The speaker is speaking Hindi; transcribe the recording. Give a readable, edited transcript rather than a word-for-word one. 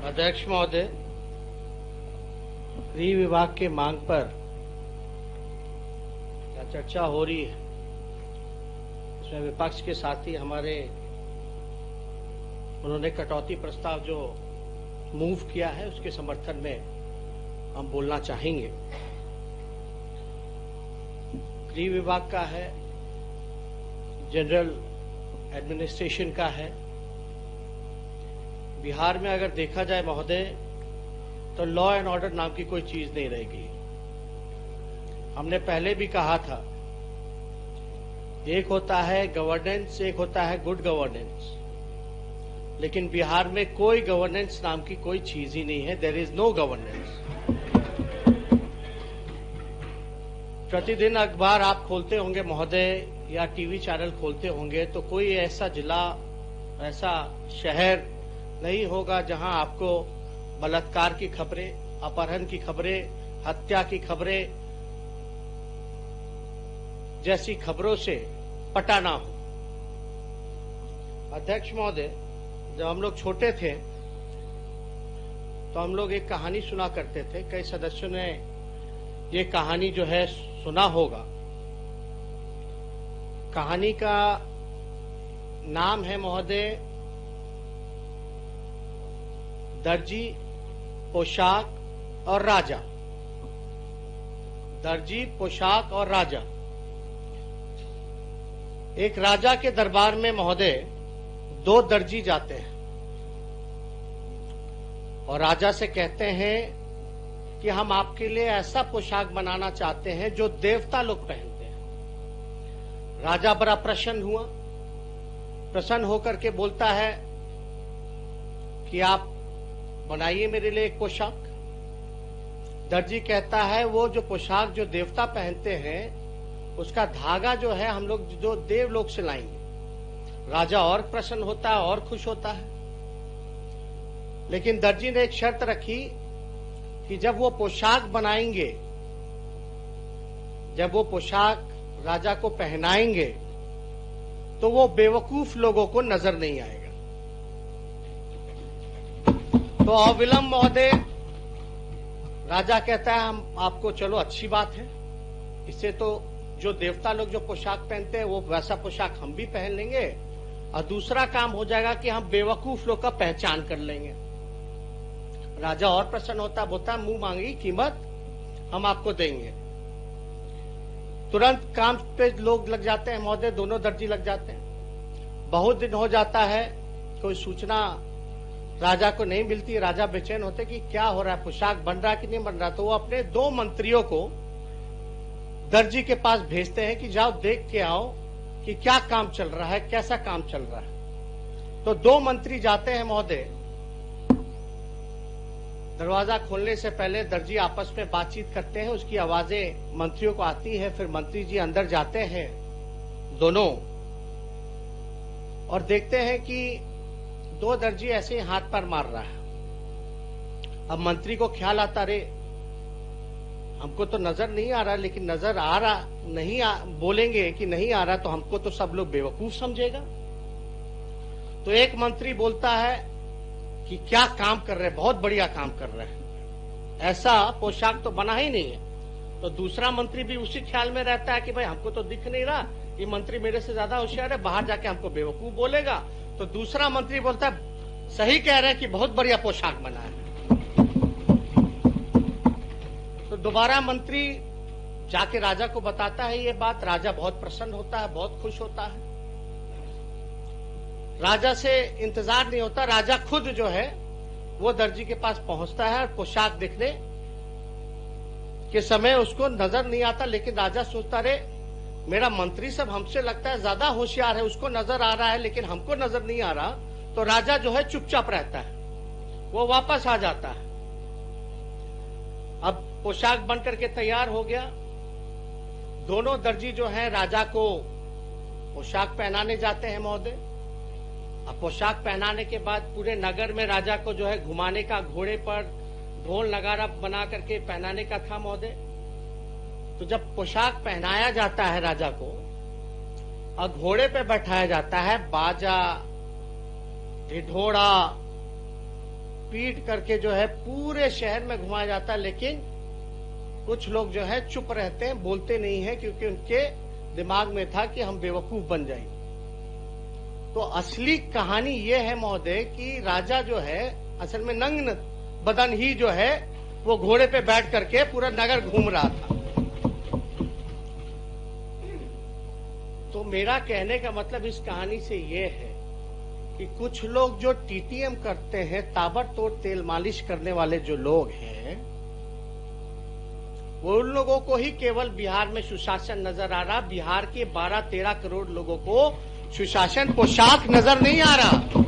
अध्यक्ष महोदय, गृह विभाग के मांग पर चर्चा हो रही है, इसमें विपक्ष के साथी हमारे उन्होंने कटौती प्रस्ताव जो मूव किया है उसके समर्थन में हम बोलना चाहेंगे। गृह विभाग का है, जनरल एडमिनिस्ट्रेशन का है। बिहार में अगर देखा जाए महोदय तो लॉ एंड ऑर्डर नाम की कोई चीज नहीं रहेगी। हमने पहले भी कहा था, एक होता है गवर्नेंस, एक होता है गुड गवर्नेंस, लेकिन बिहार में कोई गवर्नेंस नाम की कोई चीज ही नहीं है। There is no governance. प्रतिदिन अखबार आप खोलते होंगे महोदय या टीवी चैनल खोलते होंगे तो कोई ऐसा जिला, ऐसा शहर नहीं होगा जहां आपको बलात्कार की खबरें, अपहरण की खबरें, हत्या की खबरें जैसी खबरों से पटा ना हो। अध्यक्ष महोदय, जब हम लोग छोटे थे तो हम लोग एक कहानी सुना करते थे। कई सदस्यों ने ये कहानी जो है सुना होगा। कहानी का नाम है महोदय दर्जी, पोशाक और राजा। दर्जी, पोशाक और राजा। एक राजा के दरबार में महोदय दो दर्जी जाते हैं और राजा से कहते हैं कि हम आपके लिए ऐसा पोशाक बनाना चाहते हैं जो देवता लोग पहनते हैं। राजा बड़ा प्रसन्न हुआ। प्रसन्न होकर के बोलता है कि आप बनाइए मेरे लिए एक पोशाक। दर्जी कहता है वो जो पोशाक जो देवता पहनते हैं उसका धागा जो है हम लोग जो देवलोक से लाएंगे। राजा और प्रसन्न होता है और खुश होता है, लेकिन दर्जी ने एक शर्त रखी कि जब वो पोशाक बनाएंगे, जब वो पोशाक राजा को पहनाएंगे तो वो बेवकूफ लोगों को नजर नहीं आएगा। तो अविलंब महोदय राजा कहता है हम आपको, चलो अच्छी बात है, इससे तो जो देवता लोग जो पोशाक पहनते हैं वो वैसा पोशाक हम भी पहन लेंगे और दूसरा काम हो जाएगा कि हम बेवकूफ लोग का पहचान कर लेंगे। राजा और प्रसन्न होता, बोलता मुंह मांगी कीमत हम आपको देंगे। तुरंत काम पे लोग लग जाते हैं महोदय, दोनों दर्जी लग जाते हैं। बहुत दिन हो जाता है, कोई सूचना राजा को नहीं मिलती। राजा बेचैन होते कि क्या हो रहा है, पोशाक बन रहा है कि नहीं बन रहा। तो वो अपने दो मंत्रियों को दर्जी के पास भेजते हैं कि जाओ देख के आओ कि क्या काम चल रहा है, कैसा काम चल रहा है। तो दो मंत्री जाते हैं महोदय। दरवाजा खोलने से पहले दर्जी आपस में बातचीत करते हैं, उसकी आवाजें मंत्रियों को आती है। फिर मंत्री जी अंदर जाते हैं दोनों और देखते हैं कि दो दर्जी ऐसे ही हाथ पर मार रहा है। अब मंत्री को ख्याल आता, रे हमको तो नजर नहीं आ रहा, लेकिन नजर आ रहा नहीं बोलेंगे कि नहीं आ रहा तो हमको तो सब लोग बेवकूफ समझेगा। तो एक मंत्री बोलता है कि क्या काम कर रहे हैं, बहुत बढ़िया काम कर रहे हैं, ऐसा पोशाक तो बना ही नहीं है। तो दूसरा मंत्री भी उसी ख्याल में रहता है कि भाई हमको तो दिख नहीं रहा, ये मंत्री मेरे से ज्यादा होशियार है, बाहर जाके हमको बेवकूफ बोलेगा। तो दूसरा मंत्री बोलता है सही कह रहे हैं कि बहुत बढ़िया पोशाक बना है। तो दोबारा मंत्री जाके राजा को बताता है ये बात। राजा बहुत प्रसन्न होता है, बहुत खुश होता है। राजा से इंतजार नहीं होता, राजा खुद जो है वो दर्जी के पास पहुंचता है और पोशाक देखने के समय उसको नजर नहीं आता। लेकिन राजा सोचता, रे मेरा मंत्री सब हमसे लगता है ज्यादा होशियार है, उसको नजर आ रहा है लेकिन हमको नजर नहीं आ रहा। तो राजा जो है चुपचाप रहता है, वो वापस आ जाता है। अब पोशाक बन करके तैयार हो गया। दोनों दर्जी जो है राजा को पोशाक पहनाने जाते हैं महोदय। अब पोशाक पहनाने के बाद पूरे नगर में राजा को जो है घुमाने का, घोड़े पर ढोल नगारा बना करके पहनाने का था महोदय। तो जब पोशाक पहनाया जाता है राजा को और घोड़े पे बैठाया जाता है, बाजा, ढिढोड़ा पीट करके जो है पूरे शहर में घुमाया जाता है, लेकिन कुछ लोग जो है चुप रहते हैं, बोलते नहीं है, क्योंकि उनके दिमाग में था कि हम बेवकूफ बन जाएंगे। तो असली कहानी यह है महोदय कि राजा जो है असल में नग्न बदन ही जो है वो घोड़े पे बैठ करके पूरा नगर घूम रहा था। तो मेरा कहने का मतलब इस कहानी से यह है कि कुछ लोग जो टीटीएम करते हैं, ताबड़तोड़ तेल मालिश करने वाले जो लोग हैं, वो उन लोगों को ही केवल बिहार में सुशासन नजर आ रहा। बिहार के 12-13 करोड़ लोगों को सुशासन पोशाक नजर नहीं आ रहा।